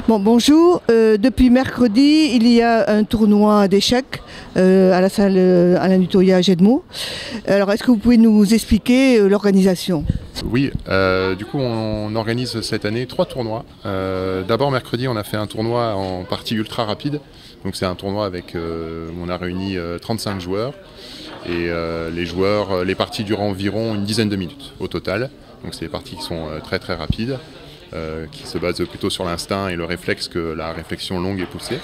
Bon, bonjour. Depuis mercredi, il y a un tournoi d'échecs à la salle Alain Dutoya à Gedmo. Alors, est-ce que vous pouvez nous expliquer l'organisation? Oui, du coup on organise cette année 3 tournois. D'abord mercredi on a fait un tournoi en partie ultra rapide. Donc c'est un tournoi avec on a réuni 35 joueurs et les parties durent environ une dizaine de minutes au total. Donc c'est des parties qui sont très très rapides, qui se basent plutôt sur l'instinct et le réflexe que la réflexion longue et poussée.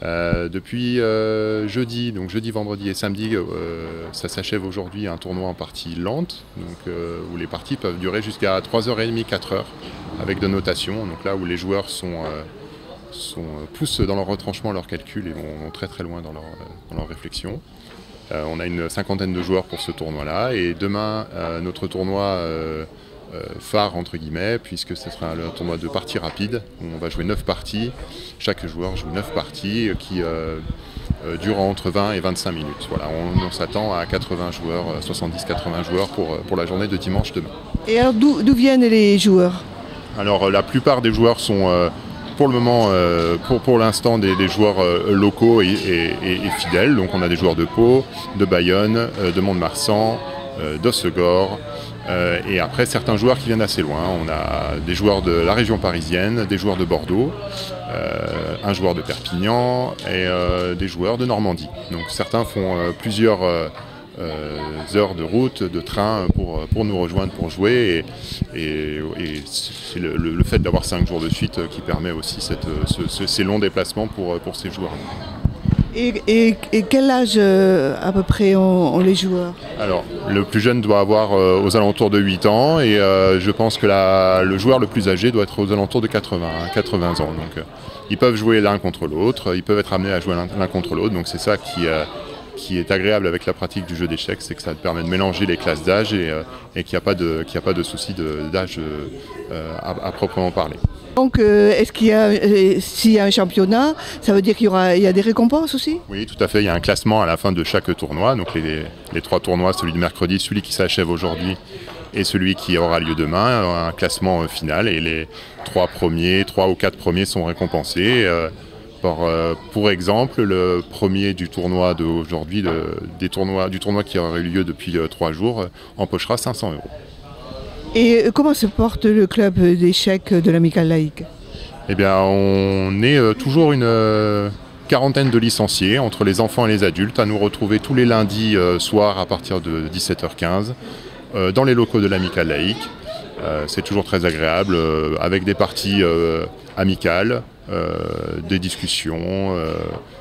Depuis jeudi, donc jeudi, vendredi et samedi, ça s'achève aujourd'hui un tournoi en partie lente, donc, où les parties peuvent durer jusqu'à 3h30, 4h avec de notations, donc là où les joueurs poussent dans leur retranchement, leurs calculs et vont très très loin dans leur réflexion. On a une cinquantaine de joueurs pour ce tournoi-là et demain notre tournoi phare entre guillemets, puisque ce sera le tournoi de parties rapides où on va jouer 9 parties. Chaque joueur joue 9 parties qui durent entre 20 et 25 minutes. Voilà, on s'attend à 80 joueurs, 70-80 joueurs pour la journée de dimanche demain. Et alors d'où viennent les joueurs? Alors la plupart des joueurs sont pour le moment, pour l'instant, des joueurs locaux et fidèles. Donc on a des joueurs de Pau, de Bayonne, de Mont-de-Marsan, d'Hossegor. Et après certains joueurs qui viennent assez loin, on a des joueurs de la région parisienne, des joueurs de Bordeaux, un joueur de Perpignan et des joueurs de Normandie. Donc certains font plusieurs heures de route, de train pour nous rejoindre pour jouer et c'est le fait d'avoir 5 jours de suite qui permet aussi ces longs déplacements pour ces joueurs. Et quel âge à peu près ont les joueurs? Alors, le plus jeune doit avoir aux alentours de 8 ans et je pense que le joueur le plus âgé doit être aux alentours de 80 ans. Donc, ils peuvent jouer l'un contre l'autre, ils peuvent être amenés à jouer l'un contre l'autre. Donc c'est ça qui est agréable avec la pratique du jeu d'échecs, c'est que ça permet de mélanger les classes d'âge et qu'il n'y a pas de souci d'âge à proprement parler. Donc, est-ce qu'il y a, s'il y a un championnat, ça veut dire qu'il y a des récompenses aussi? Oui, tout à fait. Il y a un classement à la fin de chaque tournoi. Donc les 3 tournois, celui de mercredi, celui qui s'achève aujourd'hui et celui qui aura lieu demain, un classement final. Et les 3 ou 4 premiers sont récompensés. Pour exemple, le premier du tournoi d'aujourd'hui, du tournoi qui aura eu lieu depuis 3 jours, empochera 500 €. Et comment se porte le club d'échecs de l'Amicale laïque? Eh bien, on est toujours une quarantaine de licenciés, entre les enfants et les adultes, à nous retrouver tous les lundis soirs à partir de 17h15 dans les locaux de l'Amicale laïque. C'est toujours très agréable, avec des parties amicales, des discussions.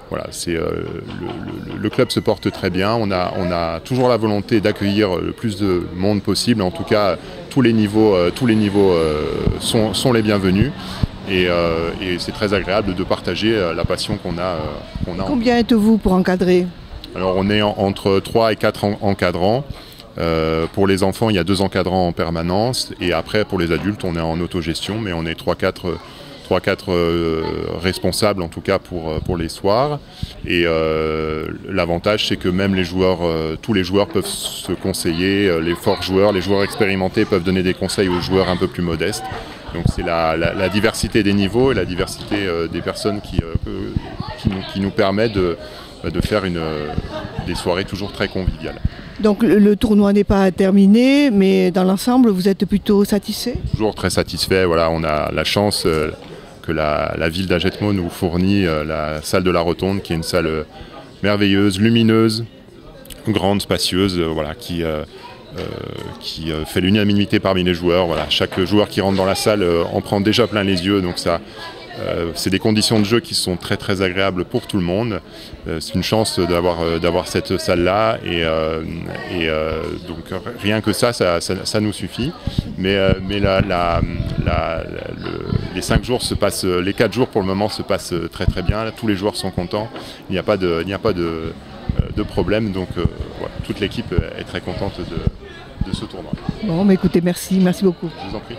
Voilà, le club se porte très bien. On a toujours la volonté d'accueillir le plus de monde possible. En tout cas, tous les niveaux sont les bienvenus. Et c'est très agréable de partager la passion qu'on a. Combien êtes-vous pour encadrer? Alors on est entre 3 et 4 encadrants. Pour les enfants, il y a 2 encadrants en permanence. Et après, pour les adultes, on est en autogestion, mais on est 3-4 responsables en tout cas pour les soirs. Et l'avantage c'est que même tous les joueurs peuvent se conseiller, les forts joueurs, les joueurs expérimentés peuvent donner des conseils aux joueurs un peu plus modestes. Donc c'est la diversité des niveaux et la diversité des personnes qui nous permet de faire des soirées toujours très conviviales. Donc le tournoi n'est pas terminé, mais dans l'ensemble, vous êtes plutôt satisfait? Toujours très satisfait. Voilà, on a la chance que la ville d'Agetmo nous fournit la salle de la Rotonde, qui est une salle merveilleuse, lumineuse, grande, spacieuse, voilà, qui fait l'unanimité parmi les joueurs. Voilà, chaque joueur qui rentre dans la salle en prend déjà plein les yeux, donc ça. C'est des conditions de jeu qui sont très très agréables pour tout le monde. C'est une chance d'avoir cette salle-là et donc rien que ça nous suffit. Mais les 5 jours les 4 jours pour le moment se passent très très bien. Là, tous les joueurs sont contents. Il n'y a pas de problème. Donc voilà, toute l'équipe est très contente de ce tournoi. Bon, mais écoutez, merci beaucoup. Je vous en prie.